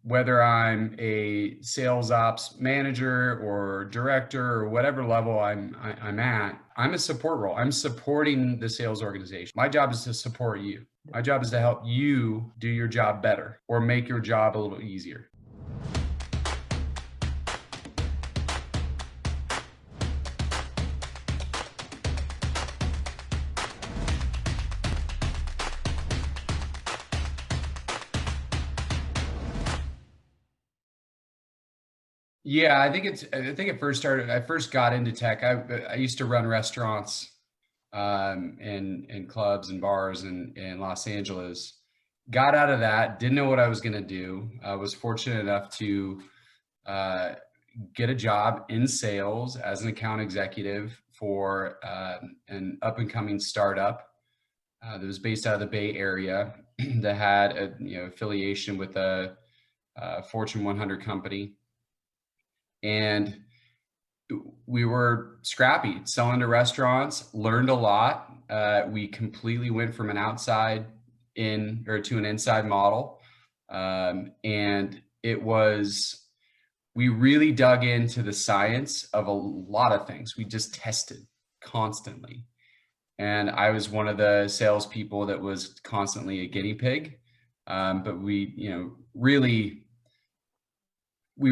whether I'm a sales ops manager or director or whatever level I'm at, I'm a support role. I'm supporting the sales organization. My job is to support you. My job is to help you do your job better or make your job a little easier. Yeah, I think it first started. I first got into tech. I used to run restaurants, and clubs and bars in Los Angeles. Got out of that. Didn't know what I was going to do. I was fortunate enough to uh, get a job in sales as an account executive for an up and coming startup that was based out of the Bay Area that had a affiliation with a Fortune 100 company. And we were scrappy, selling to restaurants, learned a lot. We completely went from an outside in or to an inside model. And we really dug into the science of a lot of things. We just tested constantly. And I was one of the salespeople that was constantly a guinea pig. But we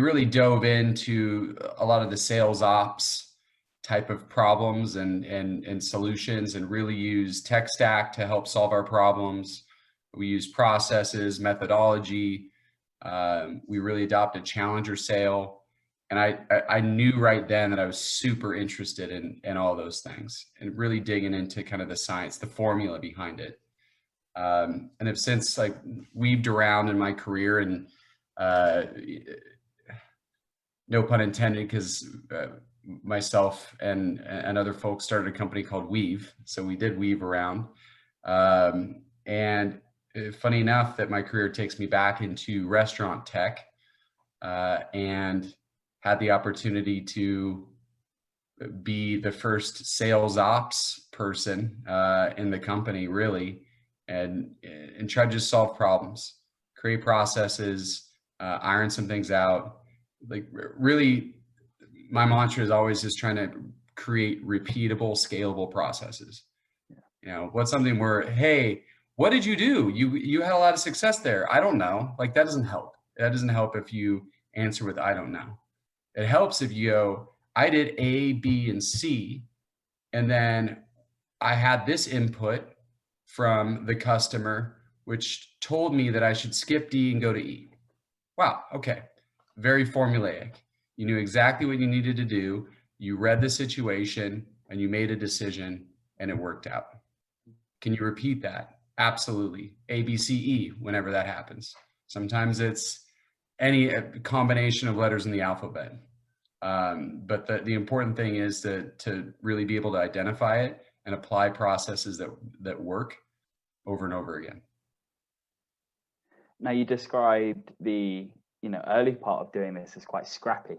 really dove into a lot of the sales ops type of problems and solutions, and really used tech stack to help solve our problems. We use processes, methodology. We really adopted challenger sale. And I knew right then that I was super interested in all those things and really digging into kind of the science, the formula behind it. And have since weaved around in my career, and no pun intended, because myself and other folks started a company called Weave. So we did weave around. And funny enough that my career takes me back into restaurant tech, and had the opportunity to be the first sales ops person in the company, really, and try to just solve problems, create processes, iron some things out. Really, my mantra is always just trying to create repeatable, scalable processes. What's something where, hey, what did you do? You had a lot of success there. I don't know. That doesn't help. That doesn't help if you answer with I don't know. It helps if you go, I did A, B, and C, and then I had this input from the customer, which told me that I should skip D and go to E. Wow, okay. Very formulaic. You knew exactly what you needed to do. You read the situation and you made a decision, and it worked out. Can you repeat that? Absolutely. A, B, C, E, whenever that happens. Sometimes it's any combination of letters in the alphabet. But the important thing is to really be able to identify it and apply processes that work over and over again. Now, you described the early part of doing this as quite scrappy,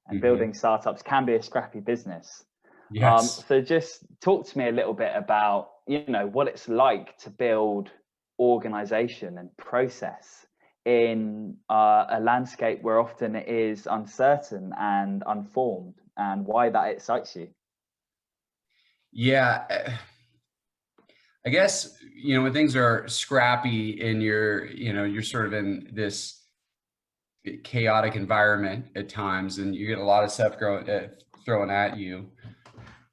and building startups can be a scrappy business. Yes. So just talk to me a little bit about what it's like to build organization and process in a landscape where often it is uncertain and unformed, and why that excites you. Yeah, I guess when things are scrappy and you're sort of in this chaotic environment at times, and you get a lot of stuff thrown at you,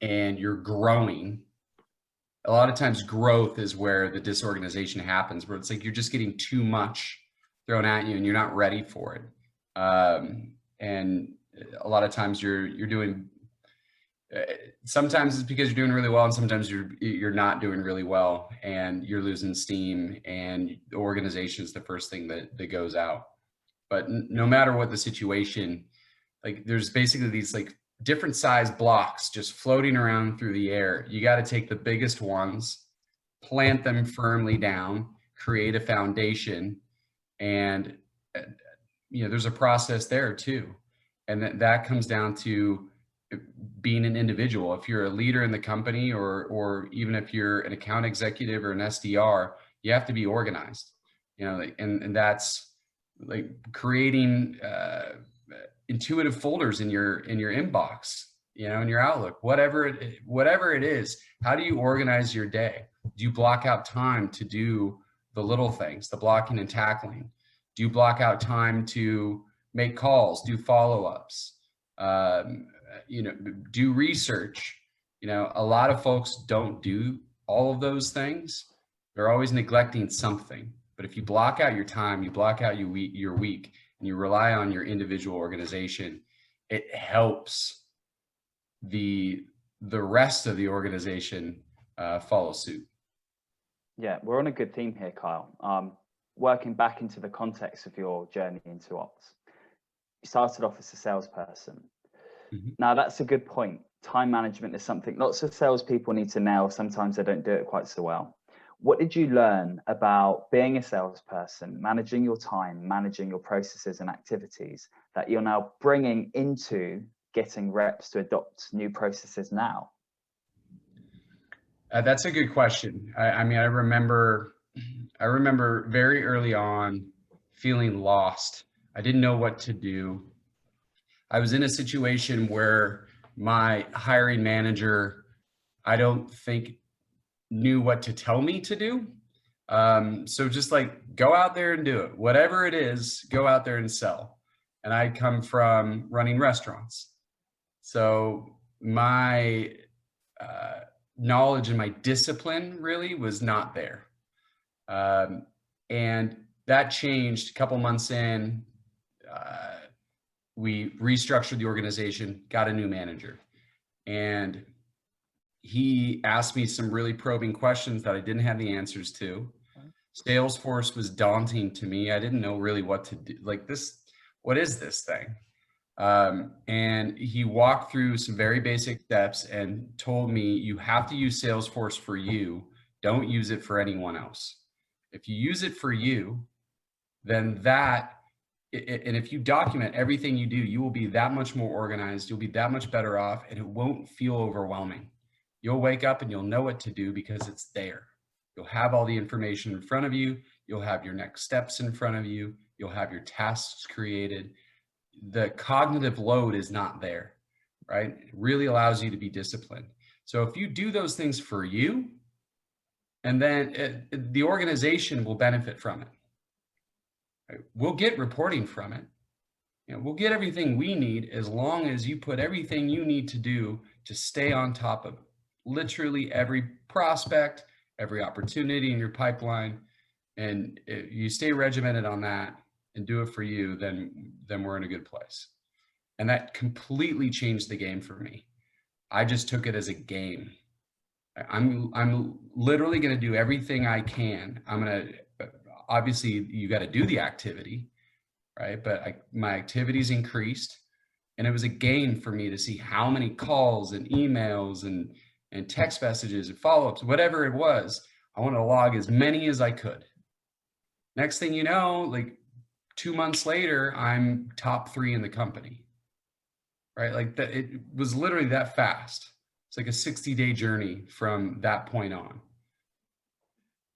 and you're growing. A lot of times growth is where the disorganization happens, where it's you're just getting too much thrown at you and you're not ready for it. And a lot of times you're doing, sometimes it's because you're doing really well, and sometimes you're not doing really well and you're losing steam, and the organization is the first thing that goes out. But no matter what the situation, there's basically these different size blocks just floating around through the air. You got to take the biggest ones, plant them firmly down, create a foundation. And, there's a process there too. And that comes down to being an individual. If you're a leader in the company, or even if you're an account executive or an SDR, you have to be organized, and that's like creating intuitive folders in your inbox, in your Outlook, whatever it is. How do you organize your day? Do you block out time to do the little things, the blocking and tackling? Do you block out time to make calls, do follow-ups, do research? A lot of folks don't do all of those things. They're always neglecting something. But if you block out your time, you block out your week, and you rely on your individual organization, it helps the rest of the organization follow suit. Yeah, we're on a good theme here, Kyle. Working back into the context of your journey into ops, you started off as a salesperson. Mm-hmm. Now, that's a good point. Time management is something lots of salespeople need to nail. Sometimes they don't do it quite so well. What did you learn about being a salesperson, managing your time, managing your processes and activities that you're now bringing into getting reps to adopt new processes now? That's a good question. I remember very early on feeling lost. I didn't know what to do. I was in a situation where my hiring manager, I don't think, knew what to tell me to do. So just like, go out there and do it. Whatever it is, go out there and sell. And I come from running restaurants. So my knowledge and my discipline really was not there. And that changed a couple months in. We restructured the organization, got a new manager, and he asked me some really probing questions that I didn't have the answers to. Salesforce was daunting to me. I didn't know really what to do. Like, this, what is this thing? And he walked through some very basic steps and told me, you have to use Salesforce for you. Don't use it for anyone else. If you use it for you, then and if you document everything you do, you will be that much more organized. You'll be that much better off, and it won't feel overwhelming. You'll wake up and you'll know what to do because it's there. You'll have all the information in front of you. You'll have your next steps in front of you. You'll have your tasks created. The cognitive load is not there, right? It really allows you to be disciplined. So if you do those things for you, and then the organization will benefit from it. Right? We'll get reporting from it. We'll get everything we need as long as you put everything you need to do to stay on top of literally every prospect, every opportunity in your pipeline. And if you stay regimented on that and do it for you, then we're in a good place. And that completely changed the game for me. I just took it as a game. I'm literally going to do everything I can. Obviously you got to do the activity, right? But my activities increased, and it was a game for me to see how many calls and emails and text messages and follow-ups, whatever it was. I wanted to log as many as I could. Next thing you know, like 2 months later, I'm top 3 in the company, right? Like that, it was literally that fast. It's like a 60-day journey from that point on.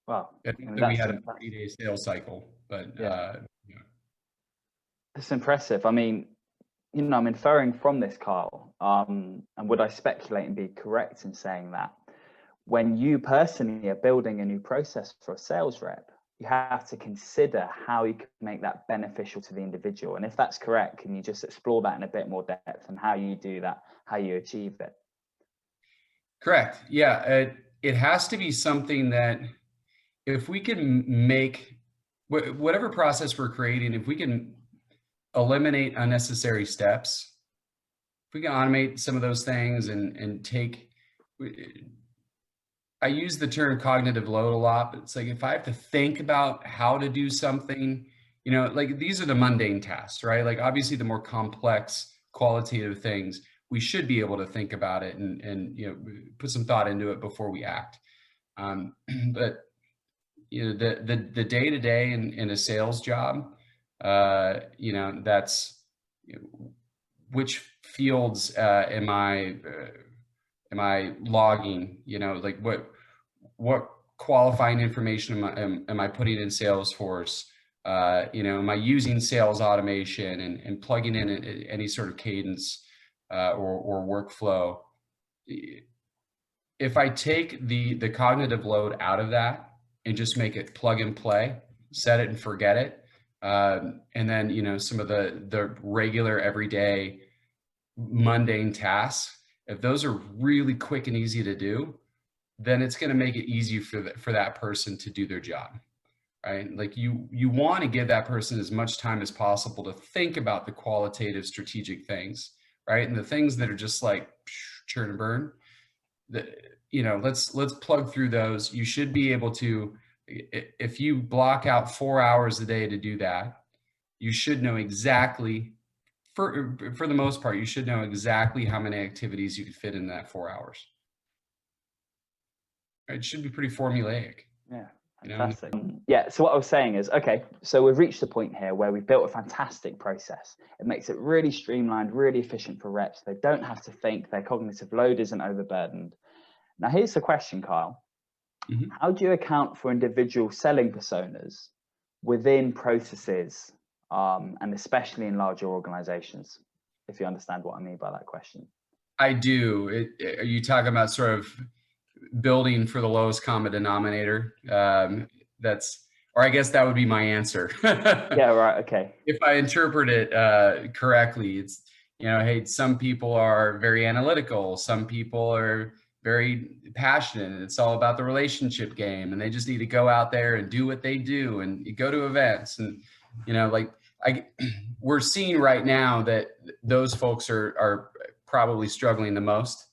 Wow. We had a 30-day sales cycle, but yeah. It's impressive. I mean, I'm inferring from this, Kyle, and would I speculate and be correct in saying that when you personally are building a new process for a sales rep, you have to consider how you can make that beneficial to the individual? And if that's correct, can you just explore that in a bit more depth and how you do that, how you achieve it? Correct. Yeah. It has to be something that, if we can make whatever process we're creating, if we can eliminate unnecessary steps, if we can automate some of those things and take, I use the term cognitive load a lot, but it's like, if I have to think about how to do something, like, these are the mundane tasks, right? Like, obviously the more complex qualitative things, we should be able to think about it and put some thought into it before we act. But the day-to-day in a sales job, that's, which fields am I logging? Like, what qualifying information am I putting in Salesforce? Am I using sales automation and plugging in any sort of cadence or workflow? If I take the cognitive load out of that and just make it plug and play, set it and forget it, and then some of the regular everyday mundane tasks, if those are really quick and easy to do, then it's going to make it easy for that person to do their job, right? Like you want to give that person as much time as possible to think about the qualitative strategic things, right? And the things that are just like churn and burn, let's plug through those. You should be able to, if you block out 4 hours a day to do that, you should know exactly, for the most part, you should know exactly how many activities you could fit in that 4 hours. It should be pretty formulaic. Yeah, fantastic. Yeah, so what I was saying is, okay, so we've reached the point here where we've built a fantastic process. It makes it really streamlined, really efficient for reps. They don't have to think, their cognitive load isn't overburdened. Now, here's the question, Kyle. Mm-hmm. How do you account for individual selling personas within processes, and especially in larger organizations, if you understand what I mean by that question? I do. Are you talking about sort of building for the lowest common denominator? Or I guess that would be my answer. Yeah, right. Okay. If I interpret it correctly, it's, hey, some people are very analytical. Some people are very passionate, and it's all about the relationship game, and they just need to go out there and do what they do and go to events. And, we're seeing right now that those folks are probably struggling the most.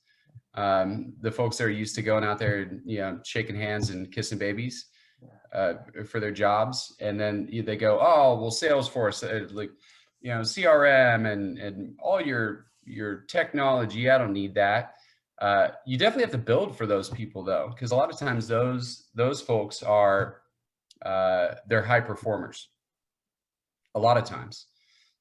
The folks that are used to going out there and, shaking hands and kissing babies for their jobs. And then they go, oh, well, Salesforce, CRM and all your technology, I don't need that. You definitely have to build for those people, though, because a lot of times those folks are, they're high performers a lot of times.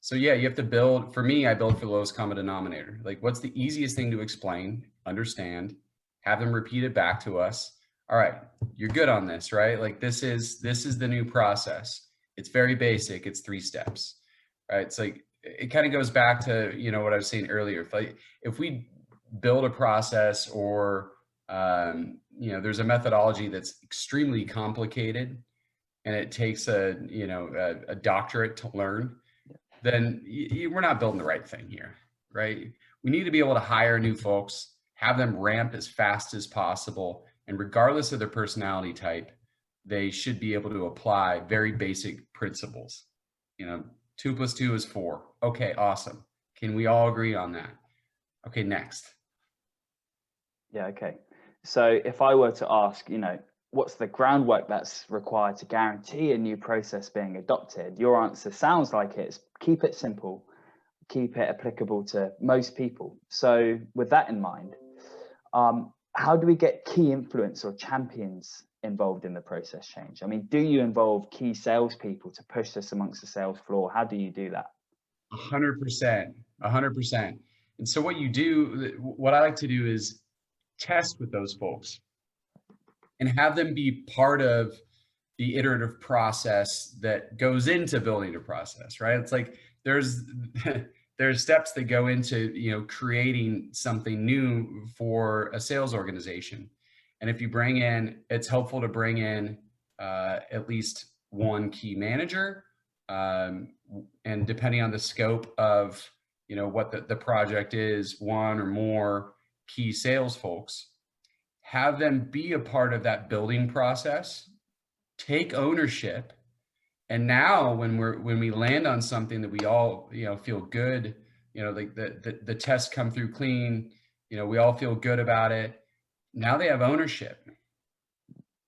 So yeah, you have to build. For me, I build for the lowest common denominator. Like, what's the easiest thing to explain, understand, have them repeat it back to us. All right, you're good on this, right? Like, this is the new process. It's very basic. It's 3 steps, right? It's like, it kind of goes back to, what I was saying earlier. If we build a process or, there's a methodology that's extremely complicated and it takes a doctorate to learn, then we're not building the right thing here, right? We need to be able to hire new folks, have them ramp as fast as possible. And regardless of their personality type, they should be able to apply very basic principles. 2 + 2 is 4. Okay, awesome. Can we all agree on that? Okay, next. Yeah, okay. So if I were to ask, what's the groundwork that's required to guarantee a new process being adopted? Your answer sounds like it's keep it simple, keep it applicable to most people. So with that in mind, how do we get key influence or champions involved in the process change? I mean, do you involve key salespeople to push this amongst the sales floor? How do you do that? 100%, 100%. And so what I like to do is test with those folks and have them be part of the iterative process that goes into building a process, right? It's like there's steps that go into, creating something new for a sales organization. And if you it's helpful to bring in at least one key manager, and depending on the scope of, what the project is, one or more key sales folks, have them be a part of that building process, take ownership. And now when we land on something that we all, feel good, like the tests come through clean, we all feel good about it. Now they have ownership.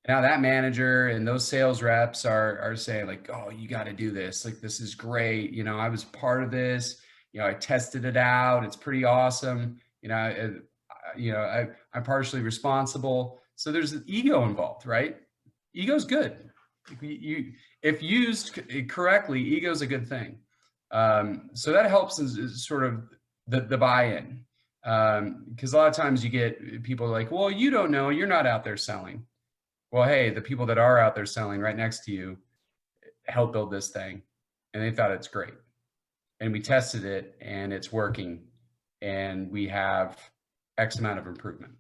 Now that manager and those sales reps are saying like, oh, you got to do this. Like, this is great. I was part of this, I tested it out. It's pretty awesome. I'm partially responsible. So there's an ego involved, right? Ego's good. If used correctly, ego's a good thing. So that helps is sort of the buy-in. Because a lot of times you get people like, well, you don't know, you're not out there selling. Well, hey, the people that are out there selling right next to you, help build this thing. And they thought it's great. And we tested it and it's working. And we have X amount of improvement.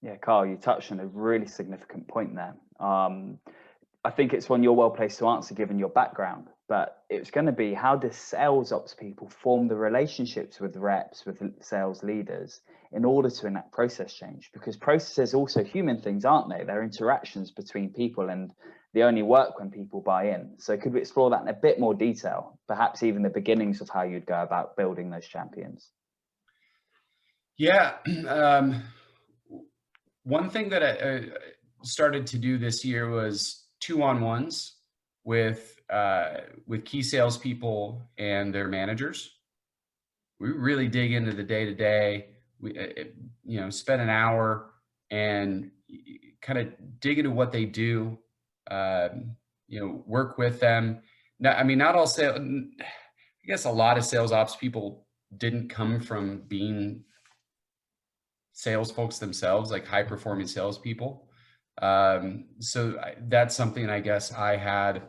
Yeah, Carl, you touched on a really significant point there. I think it's one you're well placed to answer given your background, but it's going to be, how do sales ops people form the relationships with reps, with sales leaders in order to enact process change? Because processes are also human things, aren't they? They're interactions between people, and they only work when people buy in. So could we explore that in a bit more detail, perhaps even the beginnings of how you'd go about building those champions? Yeah. One thing that I started to do this year was 2-on-1s with key salespeople and their managers. We really dig into the day to day. We spend an hour and kind of dig into what they do. Work with them. Not all sales. I guess a lot of sales ops people didn't come from being sales folks themselves, like high performing salespeople. So that's something I guess I had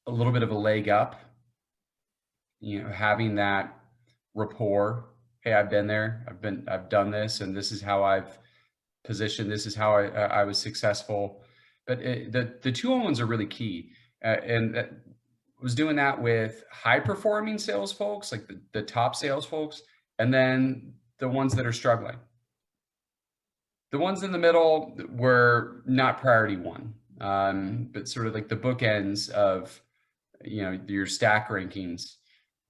a little bit of a leg up, having that rapport. Hey, I've been there, I've done this, and this is how I've positioned. This is how I was successful. But the 2-on-1s are really key. And I was doing that with high performing sales folks, like the top sales folks, and then the ones that are struggling. The ones in the middle were not priority one, but sort of like the bookends of, your stack rankings.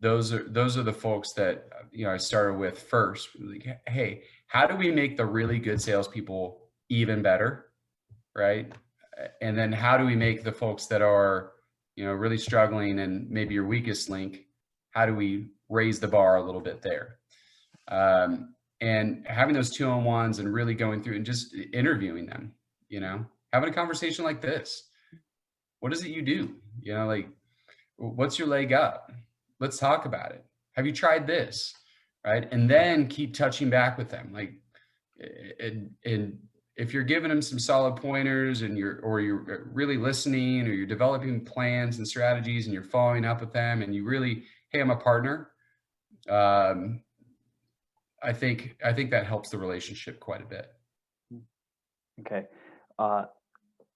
Those are the folks that, I started with first. Like, hey, how do we make the really good salespeople even better, right? And then how do we make the folks that are, really struggling and maybe your weakest link, how do we raise the bar a little bit there? And having those 2-on-1s and really going through and just interviewing them, having a conversation like this. What is it you do? Like, what's your leg up? Let's talk about it. Have you tried this? Right. And then keep touching back with them. Like, and if you're giving them some solid pointers and you're really listening, or you're developing plans and strategies and you're following up with them and you really, hey, I'm a partner. I think that helps the relationship quite a bit. Okay.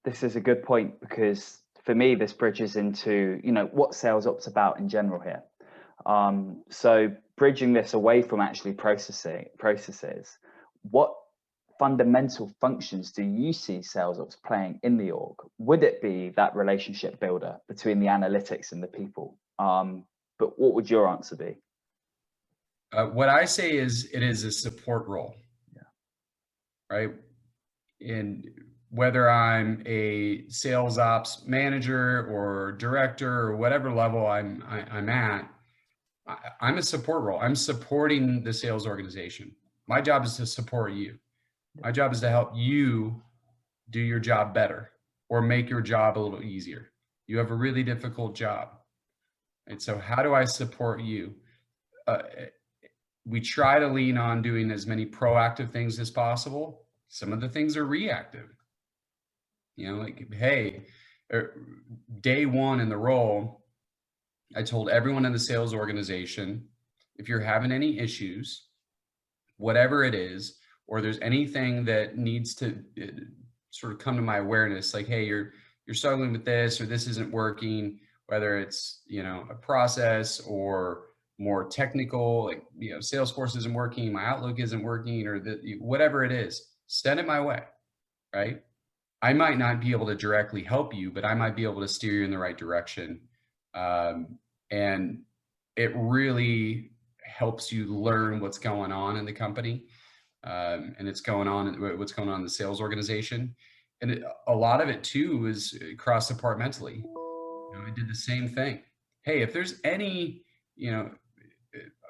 This is a good point, because for me, this bridges into, what sales ops about in general here. So bridging this away from actually processes, what fundamental functions do you see sales ops playing in the org? Would it be that relationship builder between the analytics and the people? But what would your answer be? What I say is it is a support role. Yeah. Right. And whether I'm a sales ops manager or director or whatever level I'm at, I'm a support role. I'm supporting the sales organization. My job is to support you. My job is to help you do your job better or make your job a little easier. You have a really difficult job. And so how do I support you? We try to lean on doing as many proactive things as possible. Some of the things are reactive. Like, hey, day one in the role, I told everyone in the sales organization, if you're having any issues, whatever it is, or there's anything that needs to sort of come to my awareness, like, hey, you're struggling with this, or this isn't working, whether it's, a process or more technical, like, Salesforce isn't working, my Outlook isn't working, or whatever it is, send it my way, right? I might not be able to directly help you, but I might be able to steer you in the right direction. And it really helps you learn what's going on in the company, and what's going on in the sales organization. And a lot of it too is cross-departmentally. I did the same thing. Hey, if there's any,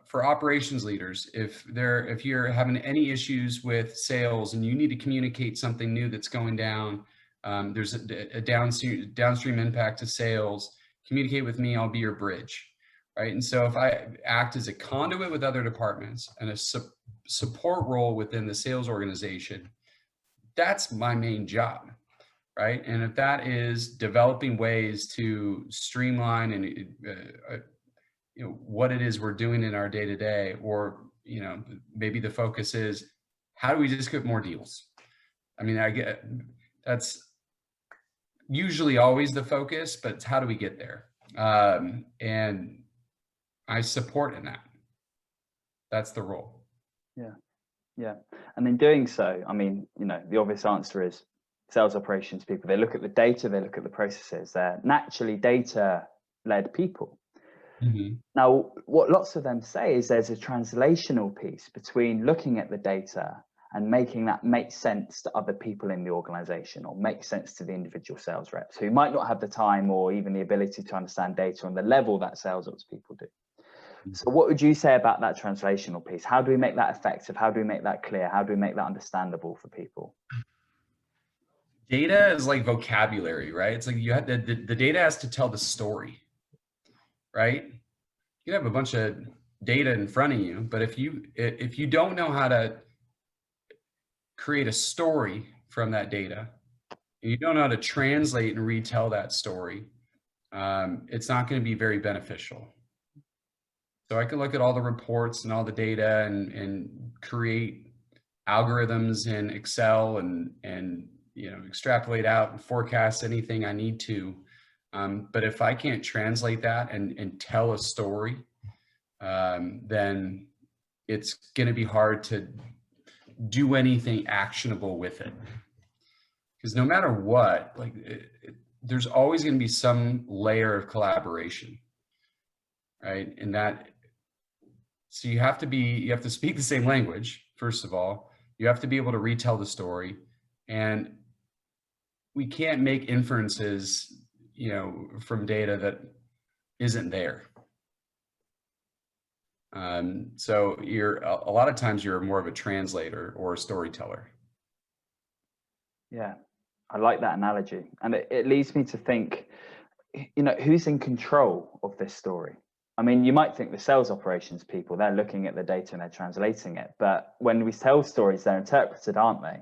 for operations leaders, if you're having any issues with sales and you need to communicate something new that's going down, there's a downstream impact to sales, communicate with me, I'll be your bridge, right? And so if I act as a conduit with other departments and a support role within the sales organization, that's my main job, right? And if that is developing ways to streamline and what it is we're doing in our day to day, or maybe the focus is how do we just get more deals? I mean, I get that's usually always the focus, but it's how do we get there? And I support in that. That's the role. Yeah. And in doing so, I mean, the obvious answer is sales operations people. They look at the data, they look at the processes. They're naturally data-led people. Mm-hmm. Now, what lots of them say is there's a translational piece between looking at the data and making that make sense to other people in the organization, or make sense to the individual sales reps who might not have the time or even the ability to understand data on the level that sales ops people do. So what would you say about that translational piece? How do we make that effective? How do we make that clear? How do we make that understandable for people? Data is like vocabulary, right? It's like you have the data has to tell the story, right? You have a bunch of data in front of you, but if you don't know how to create a story from that data, and you don't know how to translate and retell that story, it's not going to be very beneficial. So I can look at all the reports and all the data and create algorithms in Excel and extrapolate out and forecast anything I need to. But if I can't translate that and tell a story, then it's going to be hard to do anything actionable with it. Because no matter what, there's always going to be some layer of collaboration, right? And so you have to speak the same language, first of all. You have to be able to retell the story, and we can't make inferences, from data that isn't there. So a lot of times you're more of a translator or a storyteller. Yeah, I like that analogy. And it leads me to think, who's in control of this story? I mean, you might think the sales operations people, they're looking at the data and they're translating it. But when we tell stories, they're interpreted, aren't they?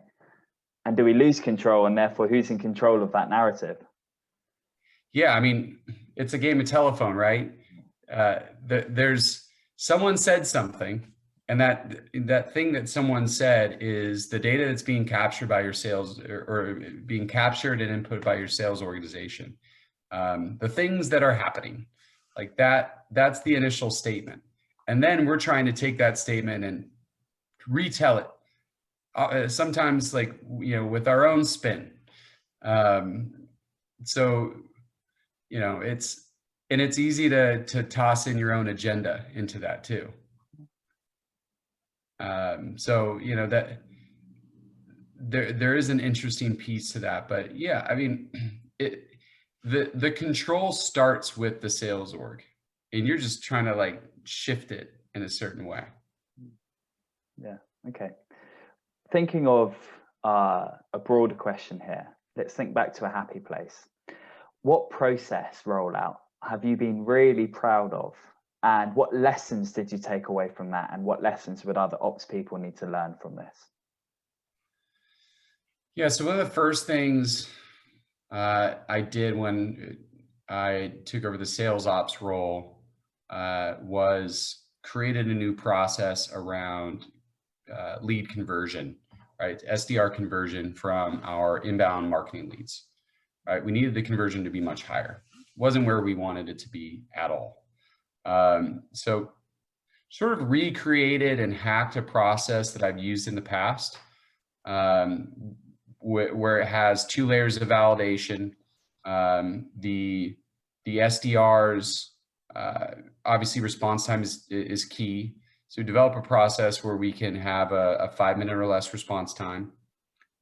And do we lose control? And therefore, who's in control of that narrative? Yeah, I mean, it's a game of telephone, right? There's someone said something, and that thing that someone said is the data that's being captured by your sales, or being captured and input by your sales organization. The things that are happening, like that's the initial statement. And then we're trying to take that statement and retell it, sometimes with our own spin. So, it's easy to toss in your own agenda into that too. So, that there is an interesting piece to that, but yeah, I mean, the control starts with the sales org, and you're just trying to shift it in a certain way. Yeah. Okay. Thinking of a broader question here, let's think back to a happy place. What process rollout have you been really proud of? And what lessons did you take away from that? And what lessons would other ops people need to learn from this? Yeah, so one of the first things I did when I took over the sales ops role was created a new process around lead conversion, right? SDR conversion from our inbound marketing leads, right? We needed the conversion to be much higher. It wasn't where we wanted it to be at all. So sort of recreated and hacked a process that I've used in the past, where it has 2 layers of validation. The SDRs, obviously response time is key. So develop a process where we can have a 5-minute or less response time.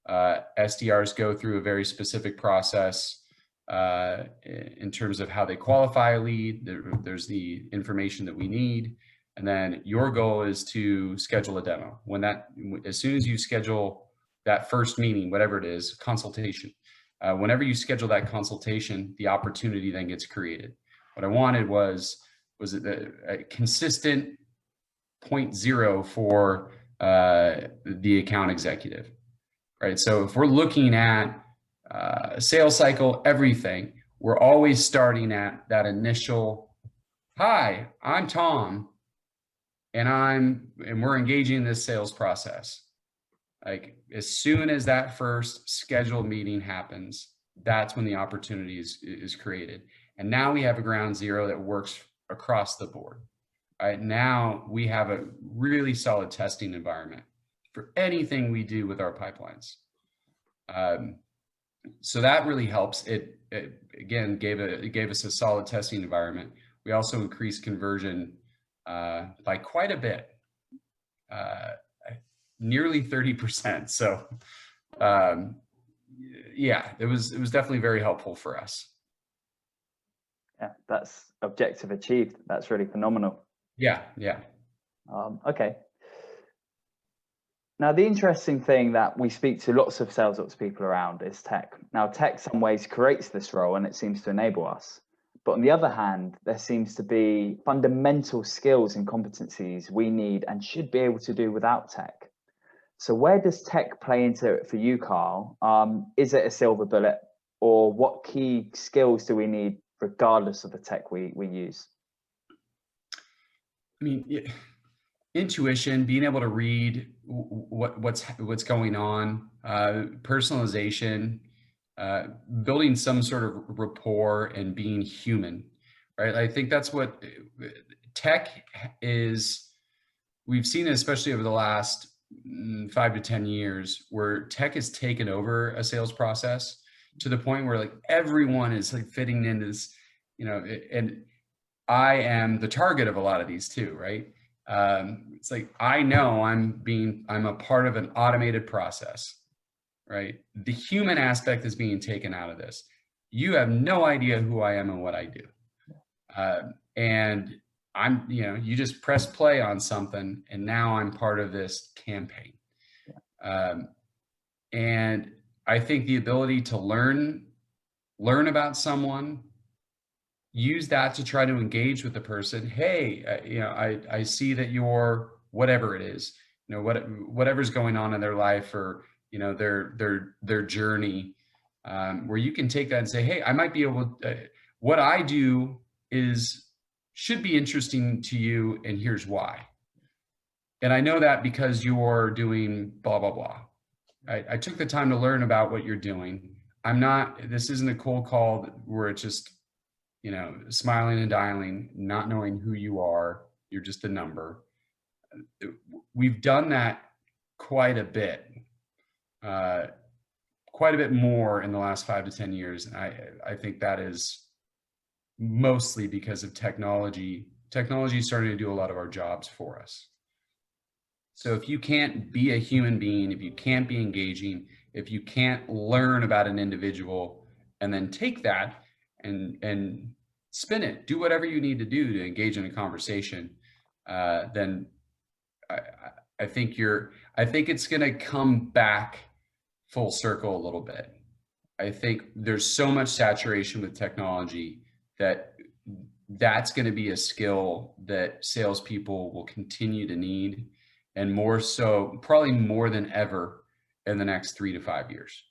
SDRs go through a very specific process in terms of how they qualify a lead. There's the information that we need. And then your goal is to schedule a demo. As soon as you schedule that first meeting, whatever it is, consultation, whenever you schedule that consultation, the opportunity then gets created. What I wanted was a consistent 0.0 for the account executive, right? So if we're looking at sales cycle, everything, we're always starting at that initial, hi, I'm Tom, and we're engaging in this sales process. Like as soon as that first scheduled meeting happens, that's when the opportunity is created. And now we have a ground zero that works across the board. Right now we have a really solid testing environment for anything we do with our pipelines. So that really helps. It again gave us a solid testing environment. We also increased conversion by quite a bit, nearly 30%. So yeah, it was definitely very helpful for us. Yeah, that's objective achieved. That's really phenomenal. Yeah. Okay. Now, the interesting thing that we speak to lots of sales ops people around is tech. Now, tech some ways creates this role and it seems to enable us. But on the other hand, there seems to be fundamental skills and competencies we need and should be able to do without tech. So where does tech play into it for you, Carl? Is it a silver bullet, or what key skills do we need regardless of the tech we use? I mean, intuition, being able to read what's going on, personalization, building some sort of rapport and being human, right? I think that's what tech is. We've seen it, especially over the last 5 to 10 years, where tech has taken over a sales process to the point where like everyone is like fitting into this, and I am the target of a lot of these too, right? It's like, I know I'm a part of an automated process, right? The human aspect is being taken out of this. You have no idea who I am and what I do. And you just press play on something and now I'm part of this campaign. And I think the ability to learn about someone, use that to try to engage with the person. Hey, I see that you're whatever it is, whatever's going on in their life or, their journey, where you can take that and say, hey, I might be able what I do should be interesting to you. And here's why. And I know that because you're doing blah, blah, blah. I took the time to learn about what you're doing. This isn't a cold call where it's just, smiling and dialing, not knowing who you are. You're just a number. We've done that quite a bit more in the last 5 to 10 years. And I think that is mostly because of technology. Technology is starting to do a lot of our jobs for us. So if you can't be a human being, if you can't be engaging, if you can't learn about an individual and then take that and spin it, do whatever you need to do to engage in a conversation, then I think it's going to come back full circle a little bit. I think there's so much saturation with technology that's going to be a skill that salespeople will continue to need, and more so, probably more than ever in the next 3 to 5 years.